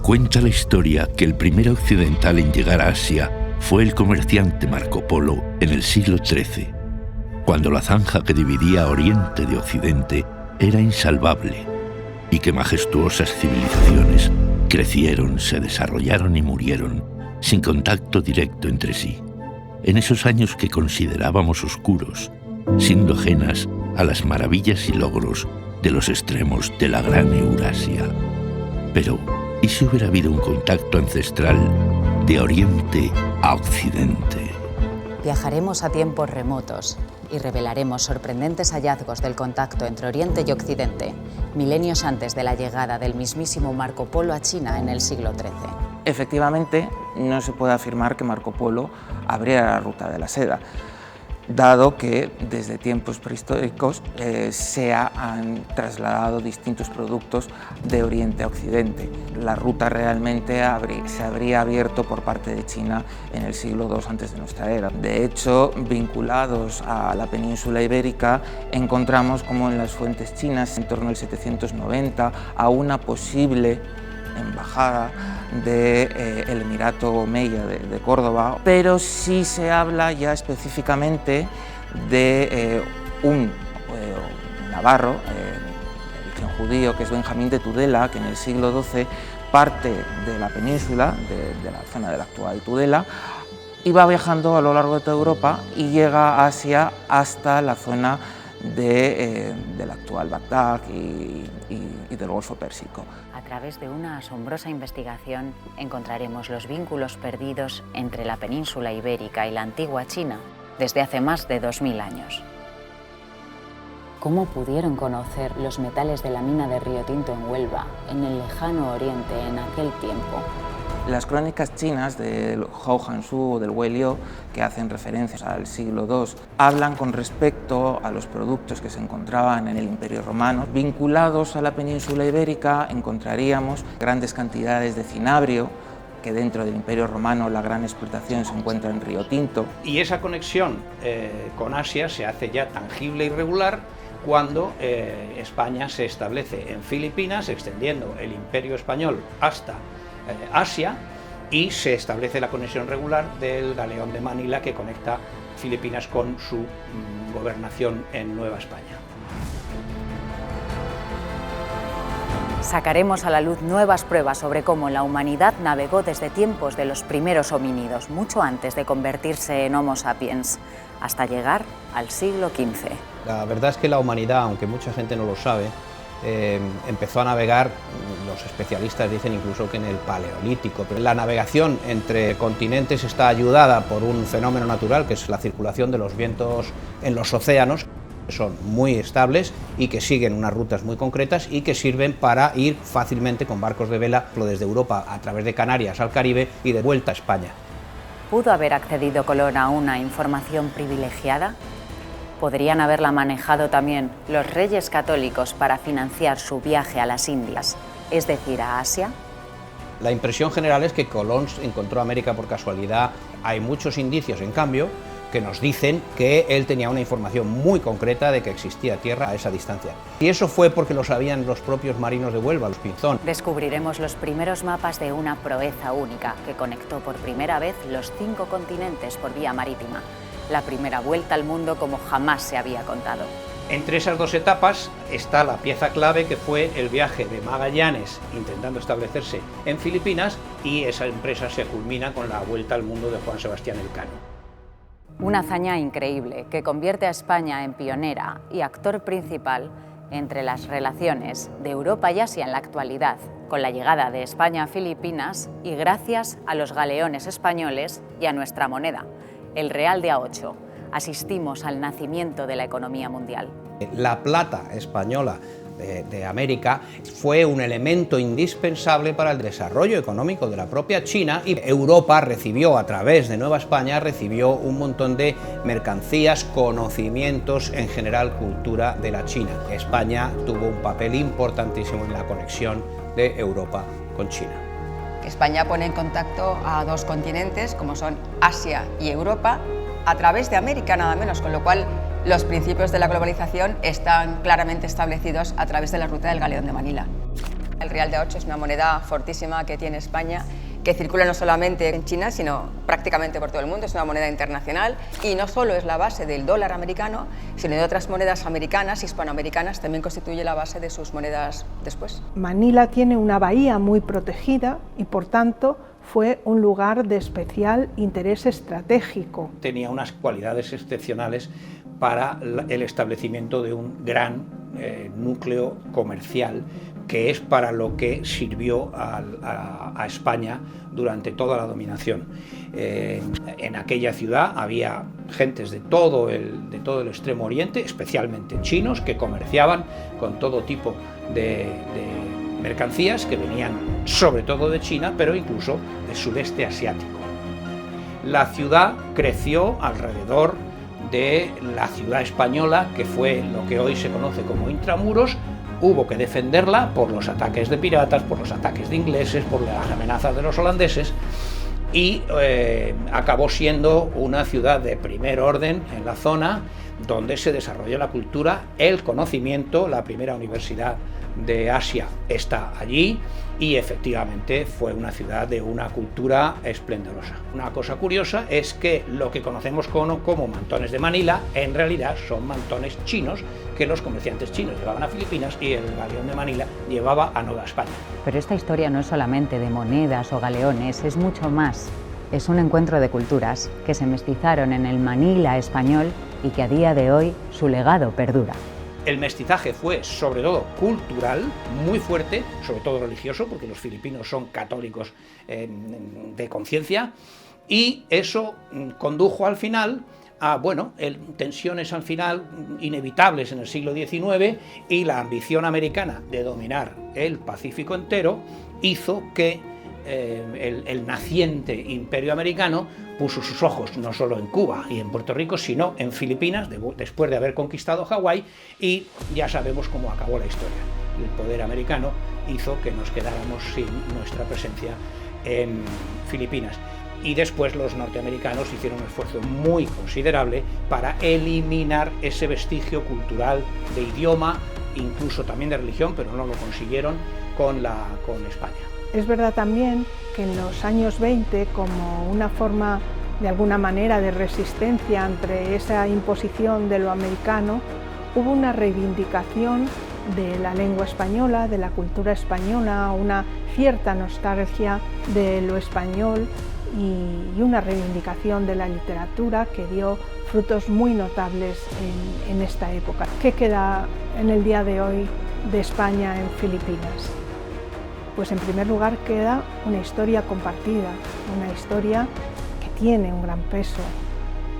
Cuenta la historia que el primer occidental en llegar a Asia fue el comerciante Marco Polo en el siglo XIII, cuando la zanja que dividía Oriente de Occidente era insalvable y que majestuosas civilizaciones crecieron, se desarrollaron y murieron sin contacto directo entre sí, en esos años que considerábamos oscuros, siendo ajenas a las maravillas y logros de los extremos de la gran Eurasia. Pero, ¿y si hubiera habido un contacto ancestral de Oriente a Occidente? Viajaremos a tiempos remotos y revelaremos sorprendentes hallazgos del contacto entre Oriente y Occidente, milenios antes de la llegada del mismísimo Marco Polo a China en el siglo XIII. Efectivamente, no se puede afirmar que Marco Polo abriera la ruta de la seda, dado que desde tiempos prehistóricos se han trasladado distintos productos de Oriente a Occidente. La ruta realmente se habría abierto por parte de China en el siglo II antes de nuestra era. De hecho, vinculados a la península ibérica, encontramos como en las fuentes chinas, en torno al 790, a una posible embajada del Emirato Omeya de Córdoba, pero sí se habla ya específicamente de un navarro, de origen judío, que es Benjamín de Tudela, que en el siglo XII parte de la península, de la zona de la actual Tudela, y va viajando a lo largo de toda Europa y llega a Asia hasta la zona del actual Bagdad y del Golfo Pérsico. A través de una asombrosa investigación encontraremos los vínculos perdidos entre la península ibérica y la antigua China desde hace más de 2000 años. ¿Cómo pudieron conocer los metales de la mina de Río Tinto en Huelva, en el lejano Oriente en aquel tiempo? Las crónicas chinas del Hou Hansu o del Wei Liu, que hacen referencias al siglo II, hablan con respecto a los productos que se encontraban en el Imperio Romano. Vinculados a la península ibérica encontraríamos grandes cantidades de cinabrio, que dentro del Imperio Romano la gran explotación se encuentra en Río Tinto. Y esa conexión con Asia se hace ya tangible y regular cuando España se establece en Filipinas, extendiendo el Imperio Español hasta Asia, y se establece la conexión regular del galeón de Manila que conecta Filipinas con su gobernación en Nueva España. Sacaremos a la luz nuevas pruebas sobre cómo la humanidad navegó desde tiempos de los primeros homínidos, mucho antes de convertirse en Homo sapiens, hasta llegar al siglo XV. La verdad es que la humanidad, aunque mucha gente no lo sabe, empezó a navegar, los especialistas dicen incluso que en el Paleolítico, pero la navegación entre continentes está ayudada por un fenómeno natural que es la circulación de los vientos en los océanos, que son muy estables y que siguen unas rutas muy concretas y que sirven para ir fácilmente con barcos de vela desde Europa a través de Canarias al Caribe y de vuelta a España. ¿Pudo haber accedido Colón a una información privilegiada? ¿Podrían haberla manejado también los reyes católicos para financiar su viaje a las Indias, es decir, a Asia? La impresión general es que Colón encontró América por casualidad. Hay muchos indicios, en cambio, que nos dicen que él tenía una información muy concreta de que existía tierra a esa distancia. Y eso fue porque lo sabían los propios marinos de Huelva, los Pinzón. Descubriremos los primeros mapas de una proeza única que conectó por primera vez los 5 continentes por vía marítima. La primera vuelta al mundo como jamás se había contado. Entre esas dos etapas está la pieza clave que fue el viaje de Magallanes intentando establecerse en Filipinas, y esa empresa se culmina con la vuelta al mundo de Juan Sebastián Elcano. Una hazaña increíble que convierte a España en pionera y actor principal entre las relaciones de Europa y Asia en la actualidad, con la llegada de España a Filipinas y gracias a los galeones españoles y a nuestra moneda, el real de A8, asistimos al nacimiento de la economía mundial. La plata española de América fue un elemento indispensable para el desarrollo económico de la propia China, y Europa recibió, a través de Nueva España, recibió un montón de mercancías, conocimientos, en general cultura de la China. España tuvo un papel importantísimo en la conexión de Europa con China. España pone en contacto a 2 continentes, como son Asia y Europa, a través de América nada menos, con lo cual los principios de la globalización están claramente establecidos a través de la ruta del Galeón de Manila. El real de a 8 es una moneda fortísima que tiene España, que circula no solamente en China, sino prácticamente por todo el mundo. Es una moneda internacional y no solo es la base del dólar americano, sino de otras monedas americanas, hispanoamericanas, también constituye la base de sus monedas después. Manila tiene una bahía muy protegida y, por tanto, fue un lugar de especial interés estratégico. Tenía unas cualidades excepcionales para el establecimiento de un gran núcleo comercial, que es para lo que sirvió a España durante toda la dominación. En aquella ciudad había gentes de todo el Extremo Oriente, especialmente chinos, que comerciaban con todo tipo de mercancías que venían sobre todo de China, pero incluso del sudeste asiático. La ciudad creció alrededor de la ciudad española, que fue lo que hoy se conoce como Intramuros. Hubo que defenderla por los ataques de piratas, por los ataques de ingleses, por las amenazas de los holandeses, y acabó siendo una ciudad de primer orden en la zona, donde se desarrolló la cultura, el conocimiento. La primera universidad de Asia está allí y efectivamente fue una ciudad de una cultura esplendorosa. Una cosa curiosa es que lo que conocemos como mantones de Manila en realidad son mantones chinos que los comerciantes chinos llevaban a Filipinas y el galeón de Manila llevaba a Nueva España. Pero esta historia no es solamente de monedas o galeones, es mucho más. Es un encuentro de culturas que se mestizaron en el Manila español y que a día de hoy su legado perdura. El mestizaje fue sobre todo cultural, muy fuerte, sobre todo religioso, porque los filipinos son católicos de conciencia, y eso condujo al final a tensiones al final inevitables en el siglo XIX, y la ambición americana de dominar el Pacífico entero hizo que el naciente imperio americano puso sus ojos no solo en Cuba y en Puerto Rico, sino en Filipinas, después de haber conquistado Hawái, y ya sabemos cómo acabó la historia. El poder americano hizo que nos quedáramos sin nuestra presencia en Filipinas. Y después los norteamericanos hicieron un esfuerzo muy considerable para eliminar ese vestigio cultural de idioma, incluso también de religión, pero no lo consiguieron con España. Es verdad también que en los años 20, como una forma de alguna manera de resistencia ante esa imposición de lo americano, hubo una reivindicación de la lengua española, de la cultura española, una cierta nostalgia de lo español y una reivindicación de la literatura que dio frutos muy notables en esta época. ¿Qué queda en el día de hoy de España en Filipinas? Pues en primer lugar queda una historia compartida, una historia que tiene un gran peso,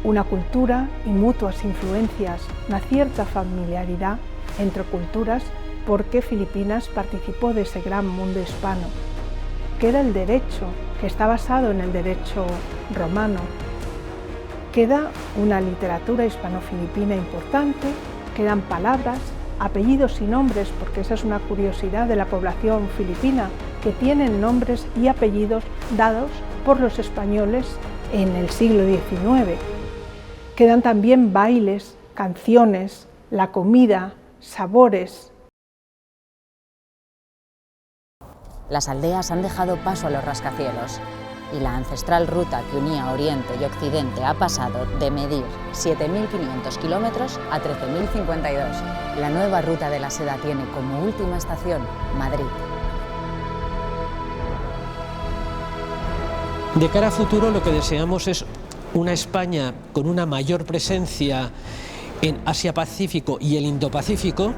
una cultura y mutuas influencias, una cierta familiaridad entre culturas, porque Filipinas participó de ese gran mundo hispano. Queda el derecho, que está basado en el derecho romano. Queda una literatura hispano-filipina importante, quedan palabras, apellidos y nombres, porque esa es una curiosidad de la población filipina, que tienen nombres y apellidos dados por los españoles en el siglo XIX. Quedan también bailes, canciones, la comida, sabores. Las aldeas han dejado paso a los rascacielos y la ancestral ruta que unía Oriente y Occidente ha pasado de medir 7.500 kilómetros a 13.052. La nueva ruta de la seda tiene como última estación Madrid. De cara a futuro, lo que deseamos es una España con una mayor presencia en Asia-Pacífico y el Indo-Pacífico,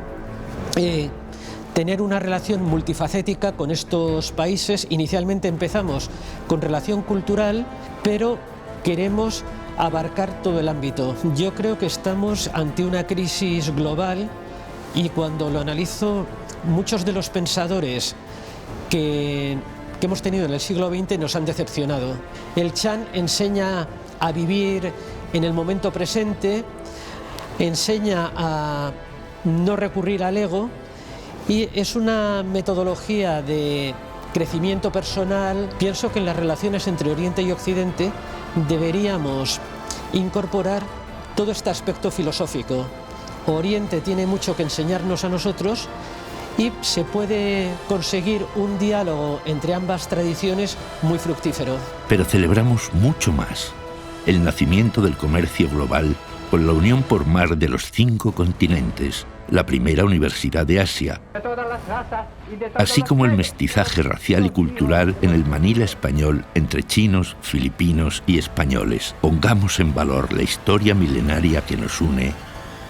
tener una relación multifacética con estos países. Inicialmente empezamos con relación cultural, pero queremos abarcar todo el ámbito. Yo creo que estamos ante una crisis global y cuando lo analizo, muchos de los pensadores que hemos tenido en el siglo XX nos han decepcionado. El Chan enseña a vivir en el momento presente, enseña a no recurrir al ego, y es una metodología de crecimiento personal. Pienso que en las relaciones entre Oriente y Occidente deberíamos incorporar todo este aspecto filosófico. Oriente tiene mucho que enseñarnos a nosotros y se puede conseguir un diálogo entre ambas tradiciones muy fructífero. Pero celebramos mucho más: el nacimiento del comercio global con la unión por mar de los 5 continentes, la primera universidad de Asia, así como el mestizaje racial y cultural en el Manila español entre chinos, filipinos y españoles. Pongamos en valor la historia milenaria que nos une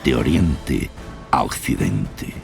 de Oriente a Occidente.